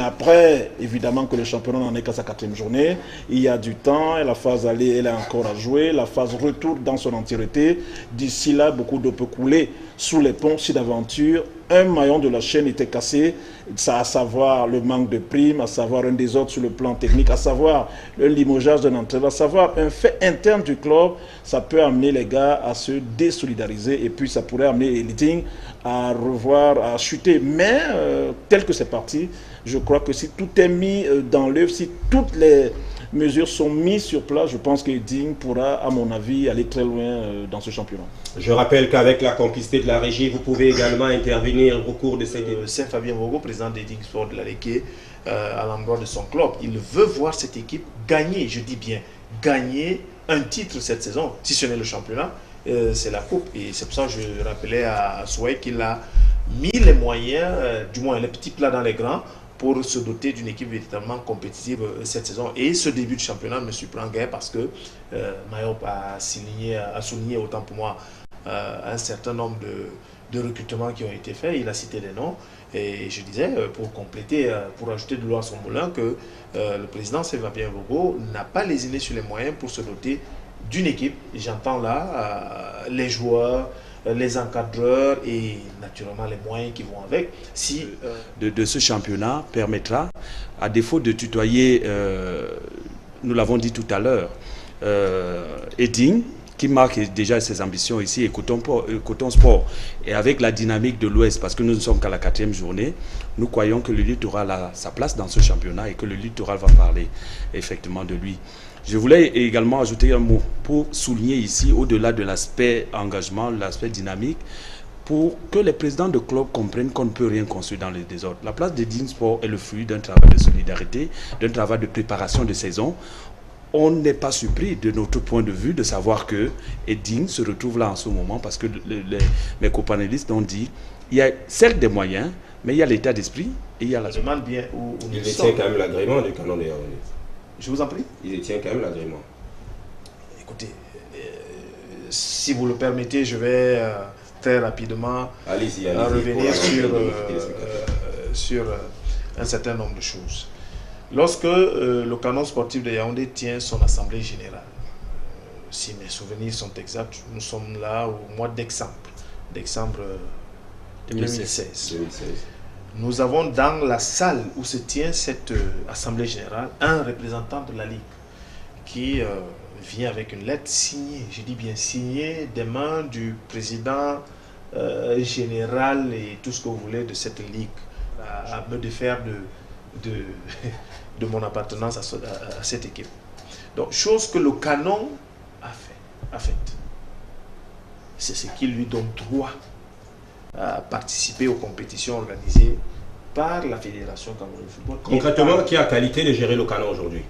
Après, évidemment que le championnat n'en est qu'à sa 4e journée. Il y a du temps, et la phase aller, elle est encore à jouer. La phase retour dans son entièreté. D'ici là, beaucoup d'eau peut couler sous les ponts si d'aventure un maillon de la chaîne était cassé, ça à savoir le manque de primes, à savoir un désordre sur le plan technique, à savoir le limogeage d'un entraîneur, à savoir un fait interne du club, ça peut amener les gars à se désolidariser et puis ça pourrait amener Editing à revoir, à chuter. Mais tel que c'est parti, je crois que si tout est mis dans l'œuvre, si toutes les mesures sont mises sur place, je pense que Editing pourra, à mon avis, aller très loin dans ce championnat. Je rappelle qu'avec la complicité de la régie, vous pouvez également intervenir au cours de cette émission. C'est Fabien Vogo, président d'Editing Sport de la Ligue, à l'endroit de son club. Il veut voir cette équipe gagner, je dis bien, gagner un titre cette saison. Si ce n'est le championnat, c'est la coupe. Et c'est pour ça que je rappelais à Souhait qu'il a mis les moyens, du moins les petits plats dans les grands, pour se doter d'une équipe véritablement compétitive cette saison. Et ce début de championnat me surprend guère parce que Mayop a souligné autant pour moi un certain nombre de recrutements qui ont été faits. Il a cité des noms. Et je disais, pour compléter, pour ajouter de l'eau à son moulin, que le président Fabien Vogo n'a pas lésiné sur les moyens pour se doter d'une équipe. J'entends là les joueurs, les encadreurs et naturellement les moyens qui vont avec. Si de ce championnat permettra, à défaut de tutoyer, nous l'avons dit tout à l'heure, Editing, qui marque déjà ses ambitions ici, et Coton Sport. Et avec la dynamique de l'Ouest, parce que nous ne sommes qu'à la 4e journée, nous croyons que le littoral a sa place dans ce championnat et que le littoral va parler effectivement de lui. Je voulais également ajouter un mot pour souligner ici, au-delà de l'aspect engagement, l'aspect dynamique, pour que les présidents de clubs comprennent qu'on ne peut rien construire dans le désordre. La place d'Editing Sport est le fruit d'un travail de solidarité, d'un travail de préparation de saison. On n'est pas surpris de notre point de vue de savoir que Editing se retrouve là en ce moment parce que mes copanélistes ont dit il y a certes des moyens, mais il y a l'état d'esprit et il y a la... Je demande bien où il détient quand même l'agrément du canon des Yaoundé. Je vous en prie. Il détient quand même l'agrément. Écoutez, si vous le permettez, je vais très rapidement revenir sur un certain nombre de choses. Lorsque le canon sportif de Yaoundé tient son assemblée générale, si mes souvenirs sont exacts, nous sommes là au mois d'exemple 2016. Nous avons dans la salle où se tient cette assemblée générale un représentant de la Ligue qui vient avec une lettre signée, je dis bien signée, des mains du président général et tout ce que vous voulez de cette Ligue, à me défaire de mon appartenance à cette équipe. Donc, chose que le canon a fait. C'est ce qui lui donne droit à participer aux compétitions organisées par la Fédération Cameroun Football. Concrètement, qui a qualité de gérer le canon aujourd'hui?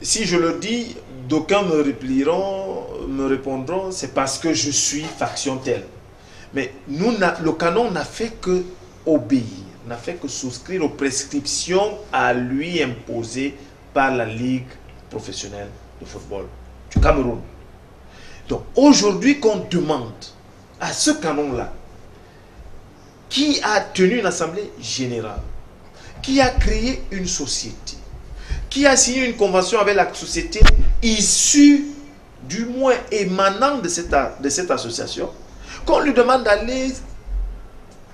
Si je le dis, d'aucuns me répondront, c'est parce que je suis faction telle. Mais le canon n'a fait que obéir, n'a fait que souscrire aux prescriptions à lui imposées par la Ligue professionnelle de football du Cameroun. Donc aujourd'hui qu'on demande à ce canon-là, qui a tenu une assemblée générale, qui a créé une société, qui a signé une convention avec la société issue, du moins émanant de cette association, qu'on lui demande d'aller,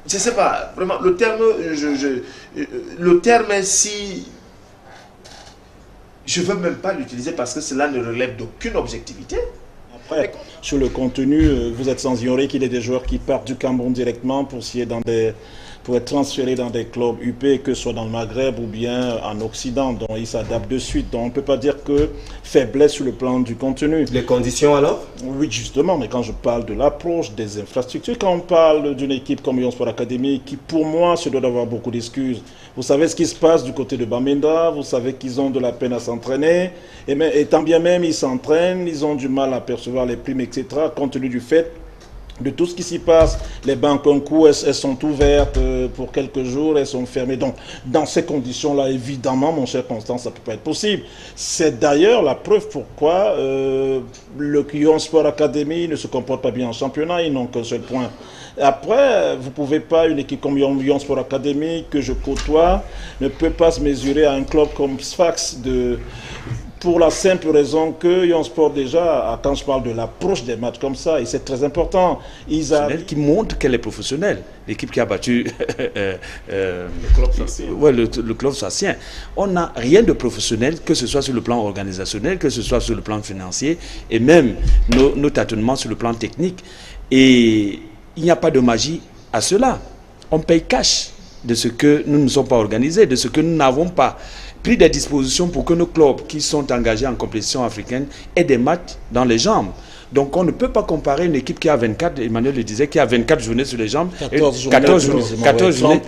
je ne sais pas, vraiment, le terme est si... Je ne veux même pas l'utiliser parce que cela ne relève d'aucune objectivité. Après, sur le contenu, vous êtes sans ignorer qu'il y a des joueurs qui partent du Cameroun directement pour être transférés dans des clubs UP, que ce soit dans le Maghreb ou bien en Occident, dont ils s'adaptent de suite. Donc on ne peut pas dire que faiblesse sur le plan du contenu. Les conditions alors? Oui, justement, mais quand je parle de l'approche, des infrastructures, quand on parle d'une équipe comme Lyon Sport Academy, qui pour moi se doit d'avoir beaucoup d'excuses. Vous savez ce qui se passe du côté de Bamenda, vous savez qu'ils ont de la peine à s'entraîner, et tant bien même ils s'entraînent, ils ont du mal à percevoir les primes, etc., compte tenu du fait de tout ce qui s'y passe. Les banques en cours, elles sont ouvertes pour quelques jours, elles sont fermées. Donc, dans ces conditions-là, évidemment, mon cher Constant, ça ne peut pas être possible. C'est d'ailleurs la preuve pourquoi le Lyon Sport Academy ne se comporte pas bien en championnat. Ils n'ont qu'un seul point. Après, vous ne pouvez pas, une équipe comme Lyon Sport Academy, que je côtoie, ne peut pas se mesurer à un club comme Sfax pour la simple raison que Lyon Sport déjà, quand je parle de l'approche des matchs comme ça, et c'est très important, qui montre qu'elle est professionnelle. L'équipe qui a battu le club Sassien. On n'a rien de professionnel, que ce soit sur le plan organisationnel, que ce soit sur le plan financier, et même nos tâtonnements sur le plan technique. Et il n'y a pas de magie à cela. On paye cash de ce que nous ne sommes pas organisés, de ce que nous n'avons pas pris des dispositions pour que nos clubs qui sont engagés en compétition africaine aient des matchs dans les jambes. Donc on ne peut pas comparer une équipe qui a 24, Emmanuel le disait, qui a 24 journées sur les jambes, 14 journées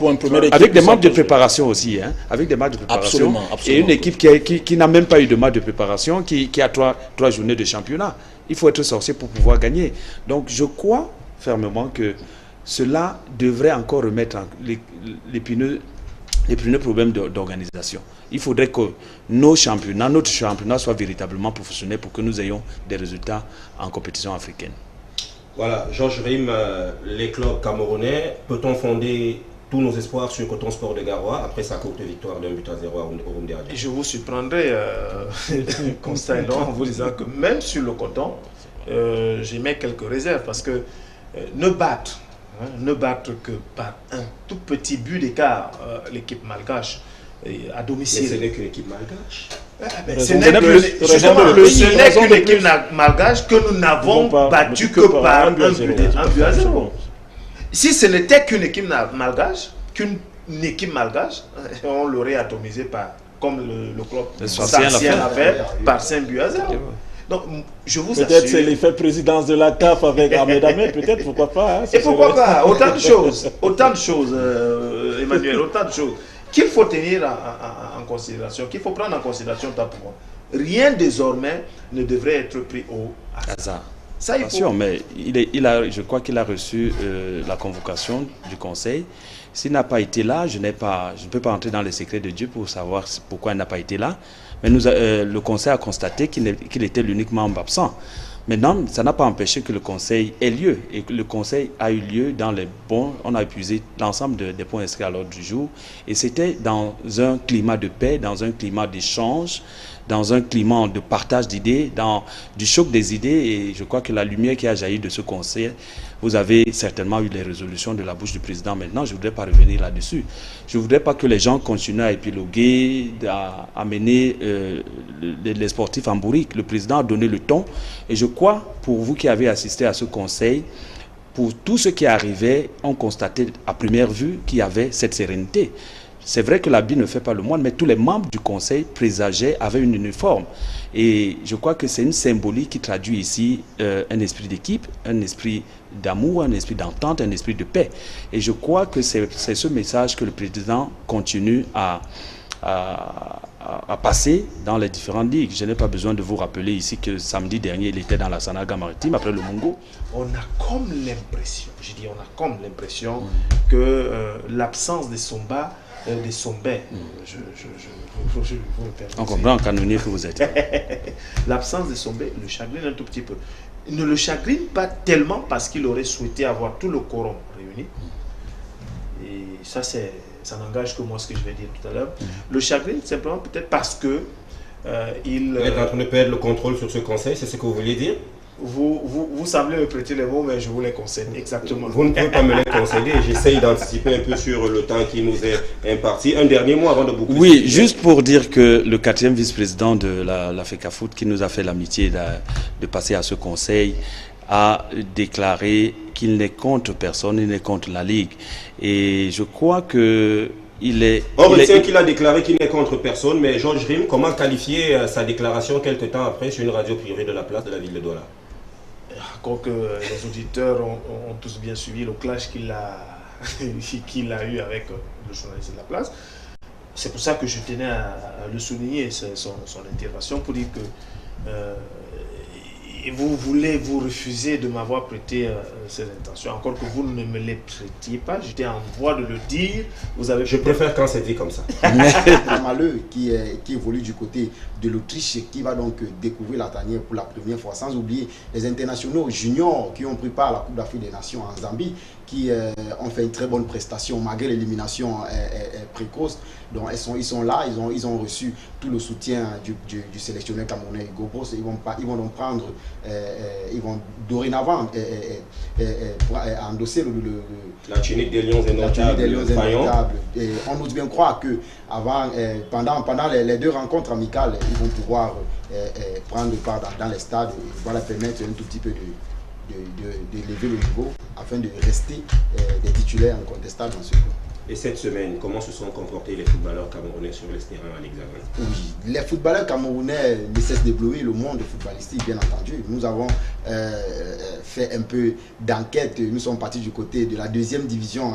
avec des matchs de préparation aussi, hein, avec des matchs de préparation, et une équipe qui n'a même pas eu de match de préparation, qui a 3 journées de championnat. Il faut être sorcier pour pouvoir gagner. Donc je crois fermement que cela devrait encore remettre l'épineux problème d'organisation. Il faudrait que notre championnat soit véritablement professionnel pour que nous ayons des résultats en compétition africaine. Voilà, Georges Rim, les clubs camerounais, peut-on fonder tous nos espoirs sur Coton Sport de Garoua après sa courte victoire d'1-0 au Rumdiadi? Je vous surprendrai, Constant, en vous disant que même sur le Coton, j'émets quelques réserves parce que ne battre que par un tout petit but d'écart l'équipe malgache à domicile. Mais ce n'est qu'une équipe malgache. Ce n'est qu'une équipe malgache que nous n'avons battue que par un but à 0. Si ce n'était qu'une équipe malgache, on l'aurait atomisé comme le club Sassien l'a fait, par 5 buts à 0. Donc, je vous assure... Peut-être c'est l'effet présidence de la CAF avec Ahmed Ahmed, peut-être, pourquoi pas. Et pourquoi pas? Autant de choses, Emmanuel, autant de choses qu'il faut tenir en considération, qu'il faut prendre en considération ta pouvoir. Rien désormais ne devrait être pris au hasard. Ça, il faut... mais je crois qu'il a reçu la convocation du Conseil. S'il n'a pas été là, je ne peux pas entrer dans les secrets de Dieu pour savoir pourquoi il n'a pas été là. Mais le Conseil a constaté qu'il était l'unique membre absent. Maintenant, ça n'a pas empêché que le Conseil ait lieu. Et que le Conseil a eu lieu dans les bons... On a épuisé l'ensemble des points inscrits à l'ordre du jour. Et c'était dans un climat de paix, dans un climat d'échange, dans un climat de partage d'idées, dans du choc des idées. Et je crois que la lumière qui a jailli de ce Conseil, vous avez certainement eu les résolutions de la bouche du président. Maintenant, je ne voudrais pas revenir là-dessus. Je ne voudrais pas que les gens continuent à épiloguer, à mener les sportifs en bourrique. Le président a donné le ton. Et je crois, pour vous qui avez assisté à ce conseil, pour tous ceux qui arrivaient, ont constaté à première vue qu'il y avait cette sérénité. C'est vrai que l'habit ne fait pas le moine, mais tous les membres du conseil présageaient, avaient une uniforme. Et je crois que c'est une symbolique qui traduit ici un esprit d'équipe, un esprit d'amour, un esprit d'entente, un esprit de paix. Et je crois que c'est ce message que le président continue à passer dans les différentes ligues. Je n'ai pas besoin de vous rappeler ici que samedi dernier, il était dans la Sanaga Maritime après le Mongo. On a comme l'impression, que l'absence de Somba, des Sombais, on comprend en canonnier que vous êtes. L'absence de Sombais le chagrine un tout petit peu. Il ne le chagrine pas tellement parce qu'il aurait souhaité avoir tout le quorum réuni. Et ça n'engage que moi ce que je vais dire tout à l'heure. Le chagrine simplement peut-être parce que il est en train de perdre le contrôle sur ce conseil, c'est ce que vous vouliez dire? Vous semblez me prêter les mots, mais je vous les conseille exactement. Vous ne pouvez pas me les conseiller. J'essaye d'anticiper un peu sur le temps qui nous est imparti. Un dernier mot avant de boucler. Oui, juste pour dire que le 4e vice-président de la FECAFOOT, qui nous a fait l'amitié de passer à ce conseil, a déclaré qu'il n'est contre personne, il n'est contre la Ligue. Et je crois que on retient qu'il a déclaré qu'il n'est contre personne, mais Georges Rim, comment qualifier sa déclaration quelques temps après sur une radio privée de la place de la ville de Douala? Quoique les auditeurs ont tous bien suivi le clash qu'il a eu avec le journaliste de la place. C'est pour ça que je tenais à le souligner, son intervention, pour dire que vous refusez de m'avoir prêté ces intentions, encore que vous ne me les prêtiez pas. J'étais en voie de le dire. Je préfère quand c'est dit comme ça. Malheur qui évolue du côté de l'Autriche, qui va donc découvrir la tanière pour la première fois, sans oublier les internationaux juniors qui ont pris part à la Coupe d'Afrique des Nations en Zambie, qui ont fait une très bonne prestation malgré l'élimination précoce. Donc ils sont là, ils ont reçu tout le soutien du sélectionneur camerounais Hugo Broos. Ils vont donc prendre, ils vont dorénavant endosser la tunique des Lions indomptables. Et on ose bien croire que pendant les 2 rencontres amicales, ils vont pouvoir prendre part dans les stades et voilà, permettre un tout petit peu d'élever le niveau afin de rester des titulaires incontestables dans ce club. Et cette semaine, comment se sont comportés les footballeurs camerounais sur les terrains à l'Hexagone? Oui, les footballeurs camerounais ne cessent d'éblouir le monde footballistique, bien entendu. Nous avons fait un peu d'enquête. Nous sommes partis du côté de la 2e division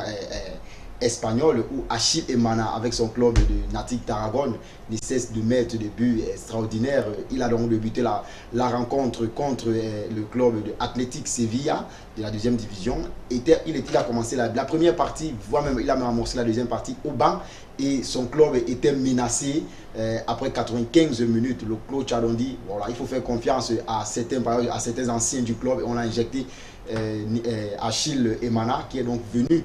espagnole où Achille Emana, avec son club de Natic Tarragone, ne cesse de mettre des buts extraordinaires. Il a donc débuté la rencontre contre le club de Athletic Sevilla de la 2e division. Il a commencé la première partie, voire même il a même amorcé la 2e partie au banc et son club était menacé. Après 95 minutes, le coach a donc dit voilà, il faut faire confiance à certains anciens du club et on a injecté Achille Emana qui est donc venu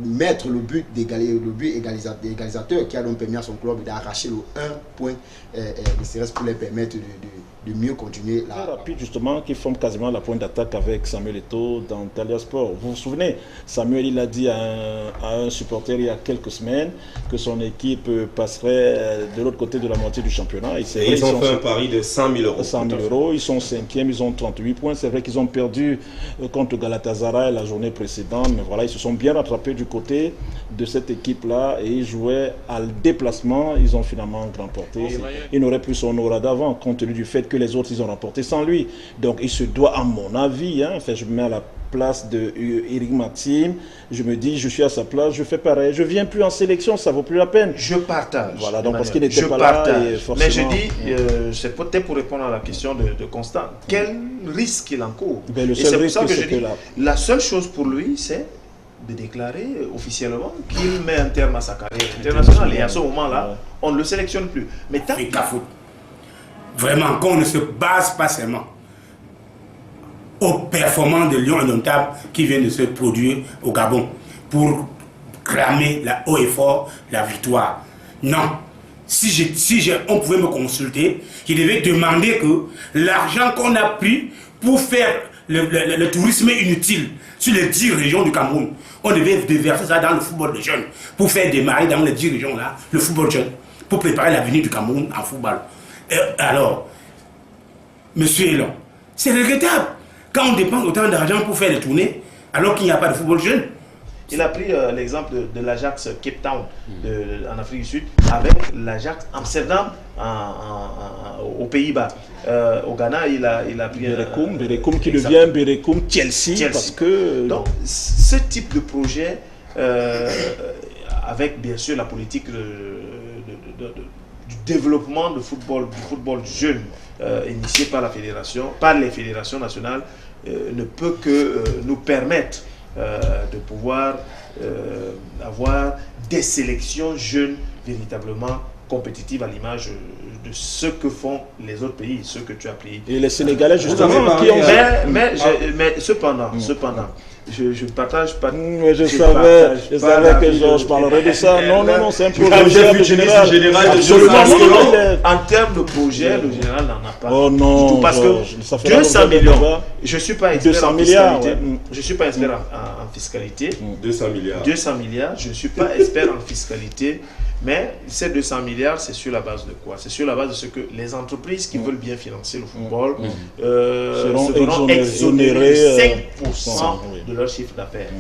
mettre le but égalisateur qui a donc permis à son club d'arracher le 1 point ne serait-ce pour les permettre de mieux continuer la rapide justement qui forme quasiment la pointe d'attaque avec Samuel Eto'o dans Thalia Sport. Vous vous souvenez, Samuel il a dit à un supporter il y a quelques semaines que son équipe passerait de l'autre côté de la moitié du championnat. Ils ont fait un pari de 100 000 euros. 100 000 euros, ils sont 5e, ils ont 38 points. C'est vrai qu'ils ont perdu contre Galatasaray la journée précédente, mais voilà, ils se sont bien rattrapés du côté de cette équipe-là et ils jouaient à le déplacement. Ils ont finalement remporté. Il n'aurait plus son aura d'avant, compte tenu du fait que les autres, ils ont remporté sans lui. Donc, il se doit, à mon avis, enfin, je me mets à la place de Eric Maxime, je me dis, je suis à sa place, je fais pareil. Je ne viens plus en sélection, ça ne vaut plus la peine. Je partage. Voilà, donc parce qu'il n'était pas là. Et forcément, mais je dis, c'est peut-être pour répondre à la question de Constant, quel risque il encourt? Le seul risque, c'est que la seule chose pour lui, c'est de déclarer officiellement qu'il met un terme à sa carrière internationale. Et à ce moment-là, on ne le sélectionne plus. Mais tant vraiment, qu'on ne se base pas seulement aux performances de Lions indomptables qui viennent de se produire au Gabon pour clamer haut et fort la victoire. Non. On pouvait me consulter, je devais demander que l'argent qu'on a pris pour faire le tourisme inutile sur les 10 régions du Cameroun, on devait déverser ça dans le football de jeunes pour faire démarrer dans les 10 régions là le football jeune, pour préparer l'avenir du Cameroun en football. Alors, monsieur Elon, c'est regrettable quand on dépense autant d'argent pour faire des tournées alors qu'il n'y a pas de football jeune. Il a pris l'exemple de l'Ajax Cape Town en Afrique du Sud avec l'Ajax Amsterdam aux Pays-Bas. Au Ghana, il a pris Berekum qui devient Berekum Chelsea. Parce que... Donc, ce type de projet, avec bien sûr la politique du développement du football jeune initié par les fédérations nationales, ne peut que nous permettre de pouvoir avoir des sélections jeunes véritablement compétitives à l'image de ce que font les autres pays, ceux que tu as pris. Et les Sénégalais justement qui ont... Mais cependant, je ne partage pas. Je savais que Georges parlerait de ça. Non, c'est un projet. Le général. En termes de projet, le général n'en a pas. Oh non, parce que 200 millions, je ne suis pas expert en fiscalité. Je ne suis pas expert en fiscalité. 200 milliards. 200 milliards, je ne suis pas expert en fiscalité. Mais ces 200 milliards, c'est sur la base de quoi? C'est sur la base de ce que les entreprises qui veulent bien financer le football seront exonérées 5% de leur chiffre d'affaires.